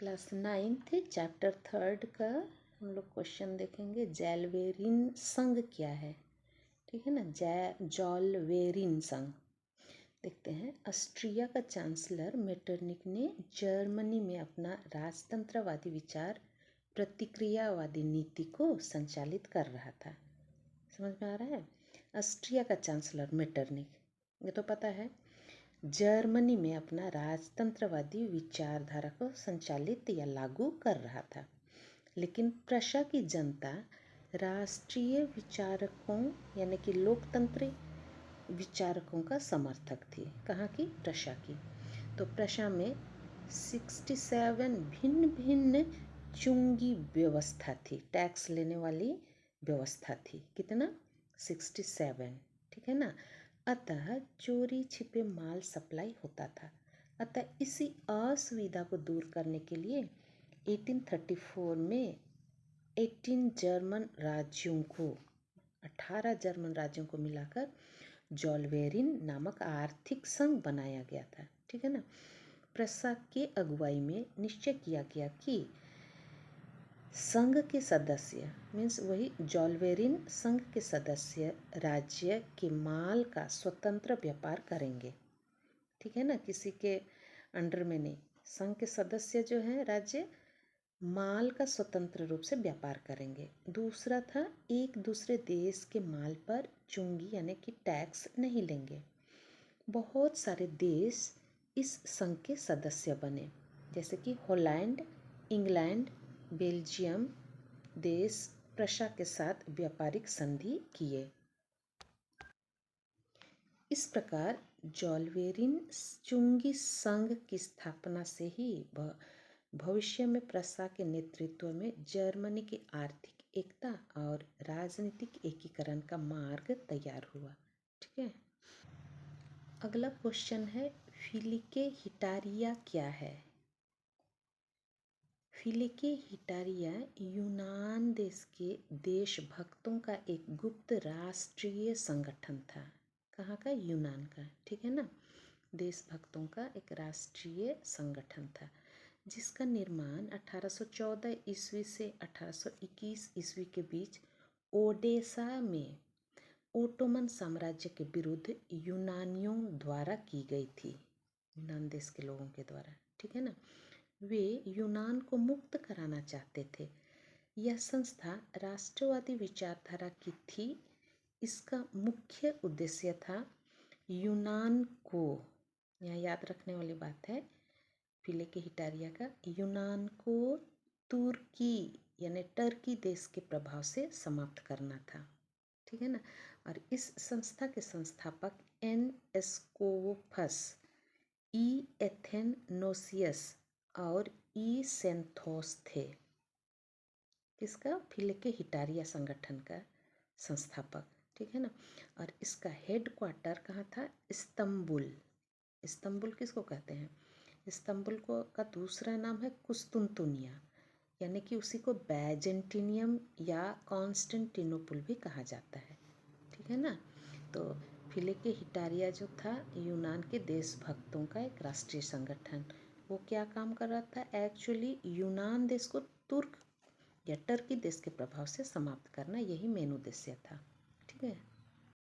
Class 9th chapter 3 का हम लोग क्वेश्चन देखेंगे। जैलवेरिन संघ क्या है, ठीक है ना। जॉलवेरिन संघ देखते हैं। ऑस्ट्रिया का चांसलर मेटरनिक ने जर्मनी में अपना राजतंत्रवादी विचार प्रतिक्रियावादी नीति को संचालित कर रहा था। समझ में आ रहा है। ऑस्ट्रिया का चांसलर मेटरनिक, ये तो पता है, जर्मनी में अपना राजतंत्रवादी विचारधारा को संचालित या लागू कर रहा था, लेकिन प्रशा की जनता राष्ट्रीय विचारकों यानी कि लोकतंत्र विचारकों का समर्थक थी। कहाँ की? प्रशा की। तो प्रशा में 67 भिन्न भिन्न चुंगी व्यवस्था थी, टैक्स लेने वाली व्यवस्था थी। कितना? 67, ठीक है ना। अतः चोरी छिपे माल सप्लाई होता था। अतः इसी असुविधा को दूर करने के लिए 1834 में 18 जर्मन राज्यों को 18 जर्मन राज्यों को मिलाकर जॉलवेरिन नामक आर्थिक संघ बनाया गया था, ठीक है ना। प्रशा के अगुवाई में निश्चय किया गया कि संघ के सदस्य मीन्स वही जॉलवेरिन संघ के सदस्य राज्य के माल का स्वतंत्र व्यापार करेंगे, ठीक है ना। किसी के अंडर में नहीं। संघ के सदस्य जो हैं राज्य माल का स्वतंत्र रूप से व्यापार करेंगे। दूसरा था, एक दूसरे देश के माल पर चुंगी यानी कि टैक्स नहीं लेंगे। बहुत सारे देश इस संघ के सदस्य बने, जैसे कि हॉलैंड, इंग्लैंड, बेल्जियम देश प्रशा के साथ व्यापारिक संधि किए। इस प्रकार जॉलवेरिन चुंगी संघ की स्थापना से ही भविष्य में प्रशा के नेतृत्व में जर्मनी की आर्थिक एकता और राजनीतिक एकीकरण का मार्ग तैयार हुआ, ठीक है। अगला क्वेश्चन है, फिलिके हिटारिया क्या है? फिलिके हिटारिया यूनान देश के देशभक्तों का एक गुप्त राष्ट्रीय संगठन था। कहाँ का? यूनान का, ठीक है ना। देशभक्तों का एक राष्ट्रीय संगठन था, जिसका निर्माण 1814 ईस्वी से 1821 ईस्वी के बीच ओडेसा में ओटोमन साम्राज्य के विरुद्ध यूनानियों द्वारा की गई थी। यूनान देश के लोगों के द्वारा, ठीक है ना। वे यूनान को मुक्त कराना चाहते थे। यह संस्था राष्ट्रवादी विचारधारा की थी। इसका मुख्य उद्देश्य था यूनान को, यहाँ याद रखने वाली बात है फिलिके हिटारिया का, यूनान को तुर्की यानी टर्की देश के प्रभाव से समाप्त करना था, ठीक है ना। और इस संस्था के संस्थापक एन एस्कोफस, ई एथेनोसियस और ई सेंथोस थे। किसका? फिलिके हिटारिया संगठन का संस्थापक, ठीक है ना। और इसका हेड क्वार्टर कहाँ था? इस्तंबुल। इस्तंबुल किसको कहते हैं? इस्तंबुल को का दूसरा नाम है कुस्तुनतुनिया, यानी कि उसी को बैजेंटिनियम या कॉन्स्टेंटिनोपुल भी कहा जाता है, ठीक है ना। तो फिलिके हिटारिया जो था यूनान के देशभक्तों का एक राष्ट्रीय संगठन, वो क्या काम कर रहा था? एक्चुअली यूनान देश को तुर्क या टर्की देश के प्रभाव से समाप्त करना, यही मेन उद्देश्य था, ठीक है।